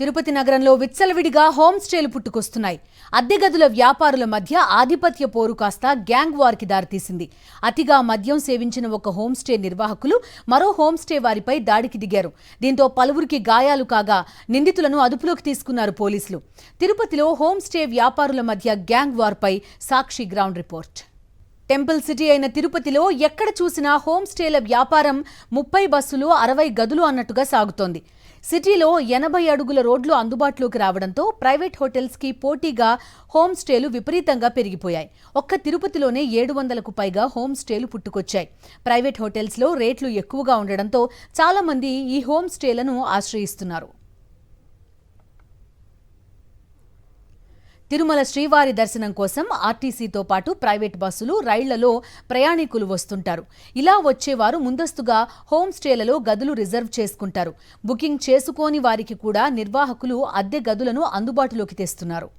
తిరుపతి నగరంలో విచ్చలవిడిగా హోమ్ స్టేలు పుట్టుకొస్తున్నాయి. అద్దె గదుల వ్యాపారుల మధ్య ఆధిపత్య పోరు కాస్త గ్యాంగ్ వార్కి దారితీసింది. అతిగా మద్యం సేవించిన ఒక హోమ్ స్టే నిర్వాహకులు మరో హోమ్ స్టే వారిపై దాడికి దిగారు. దీంతో పలువురికి గాయాలు కాగా నిందితులను అదుపులోకి తీసుకున్నారు పోలీసులు. తిరుపతిలో హోమ్ స్టే వ్యాపారుల మధ్య గ్యాంగ్ వార్పై సాక్షి గ్రౌండ్ రిపోర్ట్. టెంపుల్ సిటీ అయిన తిరుపతిలో ఎక్కడ చూసినా హోమ్ స్టేల వ్యాపారం 30 బస్సులు 60 గదులు అన్నట్టుగా సాగుతోంది. సిటీలో 80 అడుగుల రోడ్లు అందుబాటులోకి రావడంతో ప్రైవేట్ హోటల్స్కి పోటీగా హోమ్ స్టేలు విపరీతంగా పెరిగిపోయాయి. ఒక్క తిరుపతిలోనే 700కు పైగా హోమ్ స్టేలు పుట్టుకొచ్చాయి. ప్రైవేట్ హోటల్స్లో రేట్లు ఎక్కువగా ఉండడంతో చాలా మంది ఈ హోమ్ స్టేలను ఆశ్రయిస్తున్నారు. తిరుమల శ్రీవారి దర్శనం కోసం ఆర్టీసీతో పాటు ప్రైవేట్ బస్సులు, రైళ్లలో ప్రయాణికులు వస్తుంటారు. ఇలా వచ్చేవారు ముందస్తుగా హోమ్ స్టేలలో గదులు రిజర్వ్ చేసుకుంటారు. బుకింగ్ చేసుకోని వారికి కూడా నిర్వాహకులు అద్దె గదులను అందుబాటులోకి తెస్తున్నారు.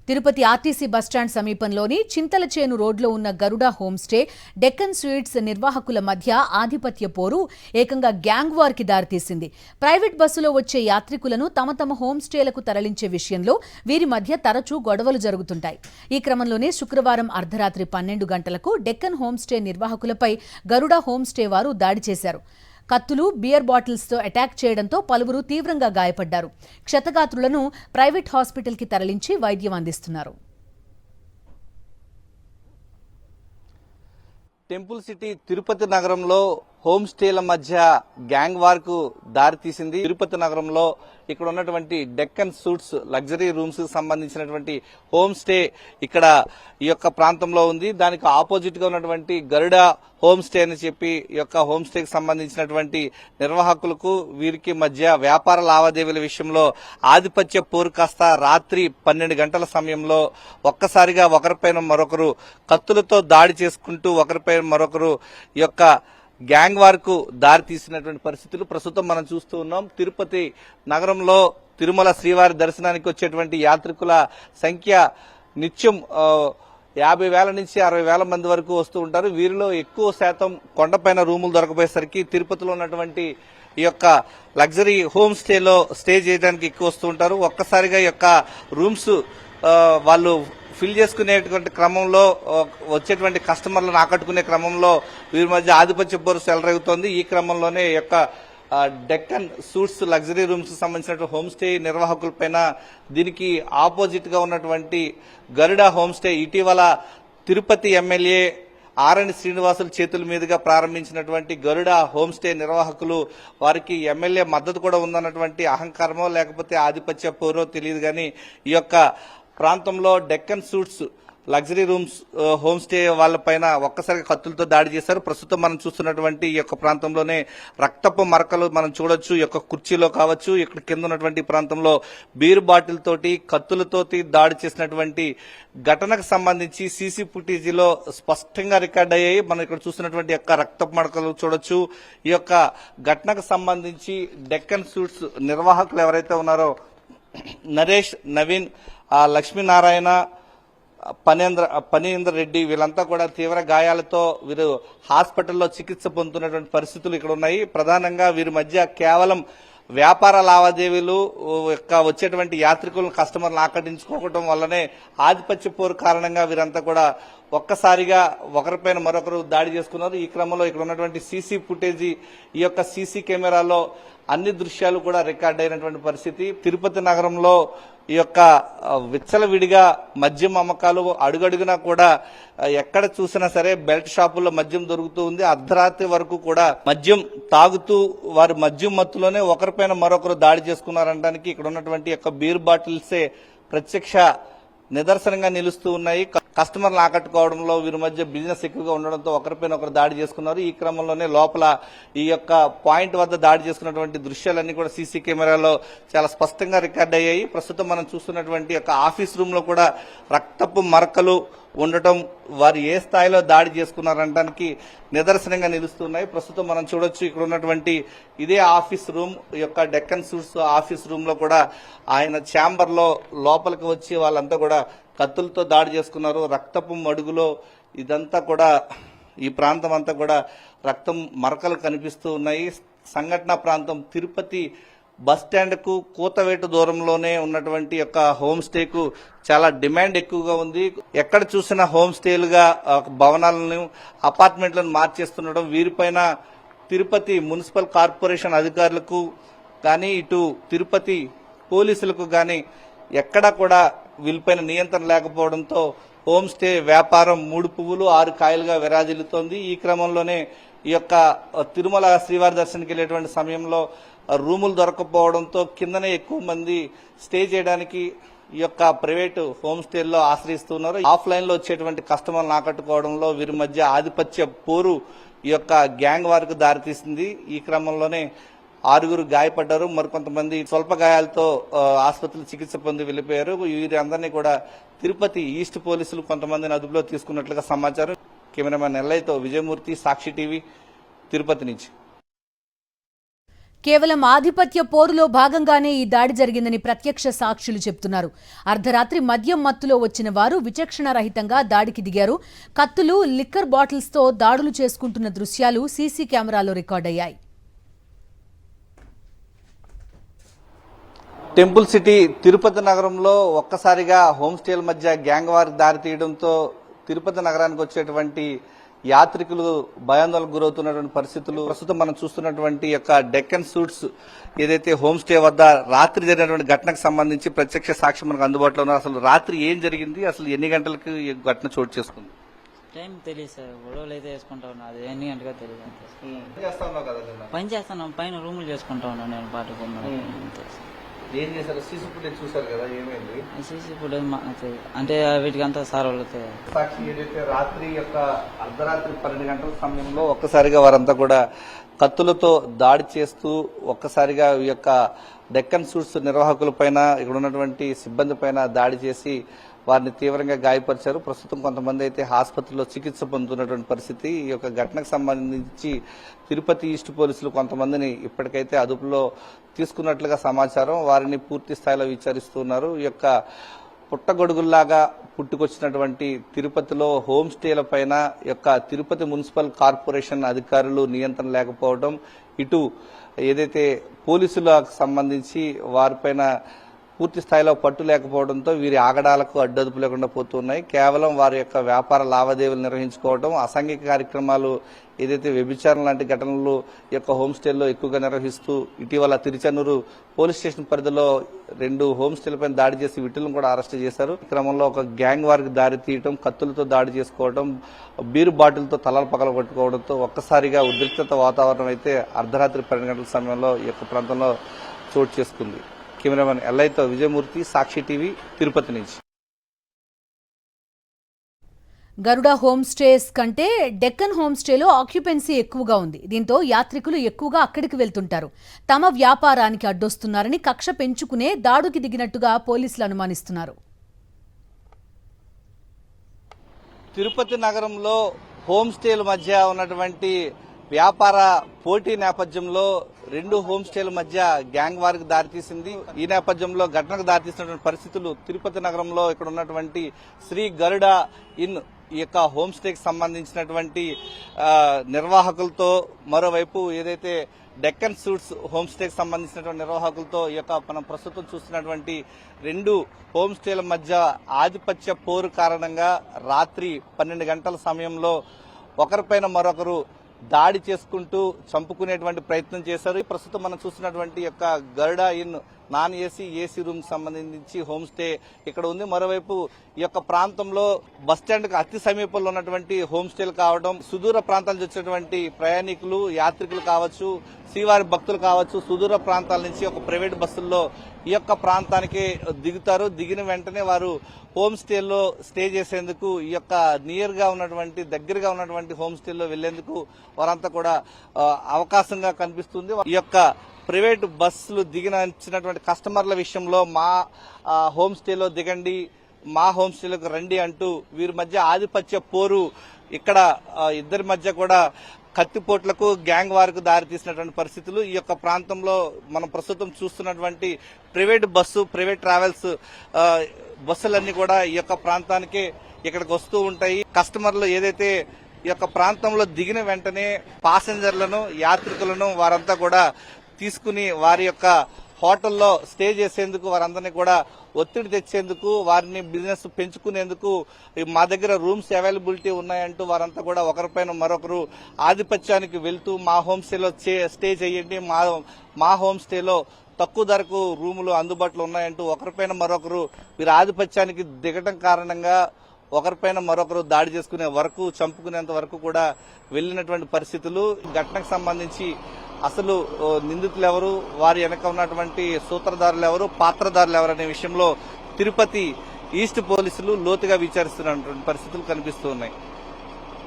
తిరుపతి ఆర్టీసీ బస్టాండ్ సమీపంలోని చింతలచేను రోడ్లో ఉన్న గరుడ హోమ్ స్టే, డెక్కన్ స్వీట్స్ నిర్వాహకుల మధ్య ఆధిపత్య పోరు ఏకంగా గ్యాంగ్ వార్కి దారితీసింది. ప్రైవేట్ బస్సులో వచ్చే యాత్రికులను తమ తమ హోమ్ స్టేలకు తరలించే విషయంలో వీరి మధ్య తరచూ గొడవలు జరుగుతుంటాయి. ఈ క్రమంలోనే శుక్రవారం అర్ధరాత్రి 12 గంటలకు డెక్కన్ హోమ్ స్టే నిర్వాహకులపై గరుడ హోమ్ స్టే వారు దాడి చేశారు. కత్తులు, బియర్ బాటిల్స్తో అటాక్ చేయడంతో పలువురు తీవ్రంగా గాయపడ్డారు. క్షతగాత్రులను ప్రైవేట్ హాస్పిటల్కి తరలించి వైద్యం అందిస్తున్నారు. టెంపుల్ సిటీ తిరుపతి నగరంలో హోమ్ స్టేల మధ్య గ్యాంగ్ వార్ కు దారితీసింది. తిరుపతి నగరంలో ఇక్కడ ఉన్నటువంటి డెక్కన్ సూట్స్ లగ్జరీ రూమ్స్ కి సంబంధించినటువంటి హోమ్ స్టే ఇక్కడ ఈ యొక్క ప్రాంతంలో ఉంది. దానికి ఆపోజిట్ గా ఉన్నటువంటి గరుడ హోమ్ స్టే అని చెప్పి ఈ యొక్క హోమ్ స్టేకి సంబంధించినటువంటి నిర్వాహకులకు వీరికి మధ్య వ్యాపార లావాదేవీల విషయంలో ఆధిపత్య పోరు కాస్త రాత్రి 12 గంటల సమయంలో ఒక్కసారిగా ఒకరిపైన మరొకరు కత్తులతో దాడి చేసుకుంటూ ఒకరిపైన మరొకరు ఈ యొక్క గ్యాంగ్ వార్ కు దారి తీసినటువంటి పరిస్థితులు ప్రస్తుతం మనం చూస్తూ ఉన్నాం. తిరుపతి నగరంలో తిరుమల శ్రీవారి దర్శనానికి వచ్చేటువంటి యాత్రికుల సంఖ్య నిత్యం 50,000 నుంచి 60,000 మంది వరకు వస్తూ ఉంటారు. వీరిలో ఎక్కువ శాతం కొండపైన రూములు దొరకపోయేసరికి తిరుపతిలో ఉన్నటువంటి ఈ యొక్క లగ్జరీ హోమ్ స్టేలో స్టే చేయడానికి ఎక్కువ వస్తూ ఉంటారు. ఒక్కసారిగా ఈ యొక్క రూమ్స్ వాళ్ళు ఫిల్ చేసుకునేటువంటి క్రమంలో వచ్చేటువంటి కస్టమర్లను ఆకట్టుకునే క్రమంలో వీరి మధ్య ఆధిపత్య పోరు చెలరేగుతోంది. ఈ క్రమంలోనే ఈ యొక్క డెక్కన్ సూట్స్ లగ్జరీ రూమ్స్ సంబంధించినటువంటి హోమ్ స్టే నిర్వాహకులపైన దీనికి ఆపోజిట్ గా ఉన్నటువంటి గరుడ హోమ్ స్టే ఇటీవల తిరుపతి ఎమ్మెల్యే ఆరణి శ్రీనివాసుల చేతుల మీదుగా ప్రారంభించినటువంటి గరుడ హోమ్ స్టే నిర్వాహకులు వారికి ఎమ్మెల్యే మద్దతు కూడా ఉందన్నటువంటి అహంకారమో లేకపోతే ఆధిపత్య పోరో తెలియదు కానీ ఈ యొక్క ప్రాంతంలో Deccan suits luxury rooms home stay వాళ్ళపైన ఒక్కసారిగా కత్తులతో దాడి చేశారు. ప్రస్తుతం మనం చూస్తున్నటువంటి ఈ యొక్క ప్రాంతంలోనే రక్తపు మరకలు మనం చూడొచ్చు. ఈ యొక్క కుర్చీలో కావచ్చు, ఇక్కడ కింద ఉన్నటువంటి ప్రాంతంలో బీర్ బాటిల్ తోటి కత్తులతోటి దాడి చేసినటువంటి ఘటనకు సంబంధించి సీసీ ఫుటేజీలో స్పష్టంగా రికార్డ్ అయ్యాయి. మనం ఇక్కడ చూస్తున్నటువంటి యొక్క రక్తపు మరకలు చూడొచ్చు. ఈ యొక్క ఘటనకు సంబంధించి డెక్కన్ సూట్స్ నిర్వాహకులు ఎవరైతే ఉన్నారో నరేష్, నవీన్, లక్ష్మీనారాయణ, పనీందర్ రెడ్డి వీళ్ళంతా కూడా తీవ్ర గాయాలతో వీరు హాస్పిటల్లో చికిత్స పొందుతున్నటువంటి పరిస్థితులు ఇక్కడ ఉన్నాయి. ప్రధానంగా వీరి మధ్య కేవలం వ్యాపార లావాదేవీలు వచ్చేటువంటి యాత్రికులను కస్టమర్లను ఆకర్షించుకోవడం వల్లనే ఆధిపత్య పోరు కారణంగా వీరంతా కూడా ఒక్కసారిగా ఒకరిపైన మరొకరు దాడి చేసుకున్నారు. ఈ క్రమంలో ఇక్కడ ఉన్నటువంటి సీసీ ఫుటేజీ ఈ యొక్క సీసీ కెమెరాలో అన్ని దృశ్యాలు కూడా రికార్డ్ అయినటువంటి పరిస్థితి. తిరుపతి నగరంలో ఈ యొక్క విచ్చలవిడిగా మద్యం అమ్మకాలు అడుగడుగునా కూడా ఎక్కడ చూసినా సరే బెల్ట్ షాపుల్లో మద్యం దొరుకుతూ ఉంది. అర్ధరాత్రి వరకు కూడా మద్యం తాగుతూ వారి మద్యం మత్తులోనే ఒకరిపైన మరొకరు దాడి చేసుకున్నారనడానికి ఇక్కడ ఉన్నటువంటి యొక్క బీర్ బాటిల్సే ప్రత్యక్ష నిదర్శనంగా నిలుస్తూ ఉన్నాయి. కస్టమర్లు ఆకట్టుకోవడంలో వీరి మధ్య బిజినెస్ ఎక్కువగా ఉండడంతో ఒకరిపైన ఒకరు దాడి చేసుకున్నారు. ఈ క్రమంలోనే లోపల ఈ యొక్క పాయింట్ వద్ద దాడి చేసుకున్నటువంటి దృశ్యాలన్నీ కూడా సీసీ కెమెరాలో చాలా స్పష్టంగా రికార్డ్ అయ్యాయి. ప్రస్తుతం మనం చూస్తున్నటువంటి యొక్క ఆఫీస్ రూమ్ లో కూడా రక్తపు మరకలు ఉండటం వారు ఏ స్థాయిలో దాడి చేసుకున్నారనడానికి నిదర్శనంగా నిలుస్తున్నాయి. ప్రస్తుతం మనం చూడొచ్చు ఇక్కడ ఉన్నటువంటి ఇదే ఆఫీస్ రూమ్ యొక్క డెక్కన్ సూట్స్ ఆఫీస్ రూమ్ లో కూడా ఆయన ఛాంబర్ లో లోపలికి వచ్చి వాళ్ళంతా కూడా కత్తులతో దాడి చేసుకున్నారు. రక్తపు మడుగులో ఇదంతా కూడా ఈ ప్రాంతం అంతా కూడా రక్తం మరకలు కనిపిస్తూ ఉన్నాయి. సంఘటన ప్రాంతం తిరుపతి బస్ స్టాండ్ కు కూతవేటు దూరంలోనే ఉన్నటువంటి యొక్క హోమ్ స్టేకు చాలా డిమాండ్ ఎక్కువగా ఉంది. ఎక్కడ చూసినా హోమ్ స్టేలుగా భవనాలను అపార్ట్మెంట్లను మార్చేస్తుండడం, వీరిపైన తిరుపతి మున్సిపల్ కార్పొరేషన్ అధికారులకు కానీ ఇటు తిరుపతి పోలీసులకు కానీ ఎక్కడా కూడా వీళ్ళపైన నియంత్రణ లేకపోవడంతో హోమ్ స్టే వ్యాపారం 3 పువ్వులు 6 కాయలుగా విరాజిల్లుతోంది. ఈ క్రమంలోనే ఈ యొక్క తిరుమల శ్రీవారి దర్శనానికి వెళ్లేటువంటి సమయంలో రూములు దొరకపోవడంతో కిందనే ఎక్కువ మంది స్టే చేయడానికి ఈ యొక్క ప్రైవేటు హోమ్ స్టేల్లో ఆశ్రయిస్తున్నారు. ఆఫ్లైన్ లో వచ్చేటువంటి కస్టమర్లను ఆకట్టుకోవడంలో వీరి మధ్య ఆధిపత్య పోరు ఈ యొక్క గ్యాంగ్ వార్కు దారితీసింది. ఈ క్రమంలోనే 6 గాయపడ్డారు. మరికొంతమంది స్వల్ప గాయాలతో ఆసుపత్రిలో చికిత్స పొంది వెళ్లిపోయారు. వీరందరినీ కూడా తిరుపతి ఈస్ట్ పోలీసులు కొంతమందిని అదుపులో తీసుకున్నట్లుగా సమాచారం. కెమెరామెన్ ఎల్లయ్యతో విజయమూర్తి, సాక్షి టీవీ, తిరుపతి నుంచి. కేవలం ఆధిపత్య పోరులో భాగంగానే ఈ దాడి జరిగిందని ప్రత్యక్ష సాక్షులు చెబుతున్నారు. అర్ధరాత్రి మద్యం మత్తులో వచ్చిన వారు విచక్షణారహితంగా దాడికి దిగారు. కత్తులు, లిక్కర్ బాటిల్స్తో దాడులు చేసుకుంటున్న దృశ్యాలు సీసీ కెమెరాలో రికార్డయ్యాయి. టెంపుల్ సిటీ తిరుపతి నగరంలో ఒక్కసారిగా హోమ్ స్టేల మధ్య గ్యాంగ్ వార్ దారి తీయడంతో తిరుపతి నగరానికి వచ్చేటువంటి యాత్రికులు భయాందోళనకు గురవుతున్నటువంటి పరిస్థితులు ప్రస్తుతం మనం చూస్తున్నటువంటి యొక్క డెక్కన్ సూట్స్ ఏదైతే హోమ్ స్టే వద్ద రాత్రి జరిగినటువంటి ఘటనకు సంబంధించి ప్రత్యక్ష సాక్షి మనకు అందుబాటులో ఉన్నారు. అసలు రాత్రి ఏం జరిగింది, అసలు ఎన్ని గంటలకు ఈ ఘటన చోటు చేసుకుంది? టైం తెలియదు సార్, గొడవలు అయితే వేసుకుంటా ఉన్నా, అది ఎన్ని గంటగా తెలియదు. పని చేస్తున్నాం, పైన రూములు చేసుకుంటా ఉన్నాను నేను పాటుకున్నాను. ఏం చేశారు? సీసీ ఫుటేజ్ చూసారు కదా, ఏమైంది? సీసీ ఫుటేజ్ అంటే వీటికంతా సార్ వాళ్ళతో సాక్షి ఏదైతే రాత్రి యొక్క అర్ధరాత్రి 12 గంటల సమయంలో ఒక్కసారిగా వారంతా కూడా కత్తులతో దాడి చేస్తూ ఒక్కసారిగా ఈ యొక్క డెక్కన్ సూట్స్ నిర్వాహకుల పైన, ఇక్కడ ఉన్నటువంటి సిబ్బంది పైన దాడి చేసి వారిని తీవ్రంగా గాయపరిచారు. ప్రస్తుతం కొంతమంది అయితే ఆసుపత్రిలో చికిత్స పొందుతున్నటువంటి పరిస్థితి. ఈ యొక్క ఘటనకు సంబంధించి తిరుపతి ఈస్ట్ పోలీసులు కొంతమందిని ఇప్పటికైతే అదుపులో తీసుకున్నట్లుగా సమాచారం. వారిని పూర్తి స్థాయిలో విచారిస్తున్నారు. ఈ యొక్క పుట్టగొడుగుల్లాగా పుట్టుకొచ్చినటువంటి తిరుపతిలో హోమ్ స్టేల పైన యొక్క తిరుపతి మున్సిపల్ కార్పొరేషన్ అధికారులు నియంత్రణ లేకపోవడం, ఇటు ఏదైతే పోలీసులకు సంబంధించి వారిపైన పూర్తి స్థాయిలో పట్టు లేకపోవడంతో వీరి ఆగడాలకు అడ్డదుపు లేకుండా పోతున్నాయి. కేవలం వారి యొక్క వ్యాపార లావాదేవీలు నిర్వహించుకోవడం, అసాంఘిక కార్యక్రమాలు ఏదైతే వ్యభిచారం లాంటి ఘటనలు యొక్క హోమ్ స్టేల్లో ఎక్కువగా నిర్వహిస్తూ ఇటీవల తిరుచన్నూరు పోలీస్ స్టేషన్ పరిధిలో 2 హోమ్ స్టేలపై దాడి చేసి వీటిలను కూడా అరెస్ట్ చేశారు. ఈ క్రమంలో ఒక గ్యాంగ్ వార్కి దారి తీయడం, కత్తులతో దాడి చేసుకోవడం, బీరు బాటిల్తో తలలు పగల కొట్టుకోవడంతో ఒక్కసారిగా ఉద్రిక్తత వాతావరణం అయితే అర్ధరాత్రి 12 గంటల సమయంలో ఈ యొక్క ప్రాంతంలో చోటు చేసుకుంది. కెమెరామెన్ ఎల్లయ్యతో విజయమూర్తి, సాక్షి టీవీ, తిరుపతి నుంచి. గరుడ హోమ్ స్టేస్ కంటే డెక్కన్ హోమ్ స్టేలో ఆక్యుపెన్సీ ఎక్కువగా ఉంది. దీంతో యాత్రికులు ఎక్కువగా అక్కడికి వెళ్తుంటారు. తమ వ్యాపారానికి అడ్డొస్తున్నారని కక్ష పెంచుకునే దాడుకి దిగినట్టుగా పోలీసులు అనుమానిస్తున్నారు. తిరుపతి నగరంలో హోమ్ స్టేల మధ్య ఉన్నటువంటి వ్యాపార పోటీ నేపథ్యంలో 2 హోమ్ స్టేల మధ్య గ్యాంగ్ వార్కి దారితీసింది. ఈ నేపథ్యంలో ఘటనకు దారితీసినటువంటి పరిస్థితులు తిరుపతి నగరంలో ఇక్కడ ఉన్నటువంటి శ్రీ గరుడ ఇన్ ఈ యొక్క హోమ్ స్టేకి సంబంధించినటువంటి నిర్వాహకులతో, మరోవైపు ఏదైతే డెక్కన్ సూట్స్ హోమ్ స్టేకి సంబంధించినటువంటి నిర్వాహకులతో ఈ యొక్క మనం ప్రస్తుతం చూస్తున్నటువంటి 2 హోమ్ స్టేల మధ్య ఆధిపత్య పోరు కారణంగా రాత్రి 12 గంటల సమయంలో ఒకరిపైన మరొకరు దాడి చేసుకుంటూ చంపుకునేటువంటి ప్రయత్నం చేశారు. ప్రస్తుతం మనం చూస్తున్నటువంటి యొక్క గరుడ ఇన్ నాన్ ఏసీ రూమ్ సంబంధించి హోమ్ స్టే ఇక్కడ ఉంది. మరోవైపు ఈ యొక్క ప్రాంతంలో బస్టాండ్ కు అతి సమీపంలో ఉన్నటువంటి హోమ్ స్టేలు కావడం, సుదూర ప్రాంతాల నుంచి వచ్చేటువంటి ప్రయాణికులు, యాత్రికులు కావచ్చు, శ్రీవారి భక్తులు కావచ్చు, సుదూర ప్రాంతాల నుంచి ఒక ప్రైవేట్ బస్సుల్లో ఈ యొక్క ప్రాంతానికి దిగుతారు. దిగిన వెంటనే వారు హోమ్ స్టేల్లో స్టే చేసేందుకు ఈ యొక్క నియర్ గా ఉన్నటువంటి, దగ్గరగా ఉన్నటువంటి హోమ్ స్టేల్లో వెళ్లేందుకు వారంతా కూడా అవకాశంగా కనిపిస్తుంది. ఈ యొక్క ప్రైవేట్ బస్సులు దిగినటువంటి కస్టమర్ల విషయంలో మా హోమ్ స్టేలో దిగండి, మా హోమ్ స్టేలకు రండి అంటూ వీరి మధ్య ఆధిపత్య పోరు, ఇక్కడ ఇద్దరి మధ్య కూడా కత్తిపోట్లకు, గ్యాంగ్ వార్కు దారితీసినటువంటి పరిస్థితులు. ఈ యొక్క ప్రాంతంలో మనం ప్రస్తుతం చూస్తున్నటువంటి ప్రైవేట్ బస్సు, ప్రైవేట్ ట్రావెల్స్ బస్సులన్నీ కూడా ఈ యొక్క ప్రాంతానికి ఇక్కడికి వస్తూ ఉంటాయి. కస్టమర్లు ఏదైతే ఈ యొక్క ప్రాంతంలో దిగిన వెంటనే పాసెంజర్లను, యాత్రికులను వారంతా కూడా తీసుకుని వారి యొక్క హోటల్లో స్టే చేసేందుకు వారందరినీ కూడా ఒత్తిడి తెచ్చేందుకు, వారిని బిజినెస్ పెంచుకునేందుకు మా దగ్గర రూమ్స్ అవైలబిలిటీ ఉన్నాయంటూ వారంతా కూడా ఒకరిపైన మరొకరు ఆధిపత్యానికి వెళ్తూ మా హోమ్ స్టేలో స్టే చేయండి, మా హోమ్ స్టేలో తక్కువ ధరకు రూములు అందుబాటులో ఉన్నాయంటూ ఒకరిపైన మరొకరు వీరి ఆధిపత్యానికి దిగటం కారణంగా ఒకరిపైన మరొకరు దాడి చేసుకునే వరకు, చంపుకునేంత వరకు కూడా వెళ్లినటువంటి పరిస్థితులు. ఘటనకు సంబంధించి అసలు నిందితులు ఎవరు, వారి వెనక ఉన్నటువంటి సూత్రధారులు ఎవరు, పాత్రధారులు ఎవరు అనే విషయంలో తిరుపతి ఈస్ట్ పోలీసులు లోతుగా విచారిస్తున్నటువంటి పరిస్థితులు కనిపిస్తూ ఉన్నాయి.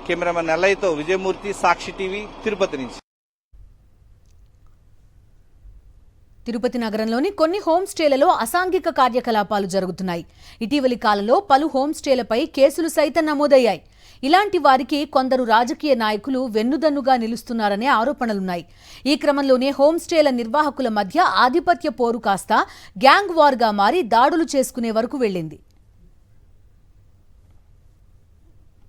కెమెరామెన్ నెల్లయ్యతో విజయమూర్తి, సాక్షి టీవీ, తిరుపతి నుంచి. తిరుపతి నగరంలోని కొన్ని హోమ్ స్టేలలో అసాంఘిక కార్యకలాపాలు జరుగుతున్నాయి. ఇటీవలి కాలంలో పలు హోమ్ స్టేలపై కేసులు సైతం నమోదయ్యాయి. ఇలాంటి వారికి కొందరు రాజకీయ నాయకులు వెన్నుదన్నుగా నిలుస్తున్నారనే ఆరోపణలున్నాయి. ఈ క్రమంలోనే హోమ్ స్టేల నిర్వాహకుల మధ్య ఆధిపత్య పోరు కాస్త గ్యాంగ్ వార్గా మారి దాడులు చేసుకునే వరకు వెళ్లింది.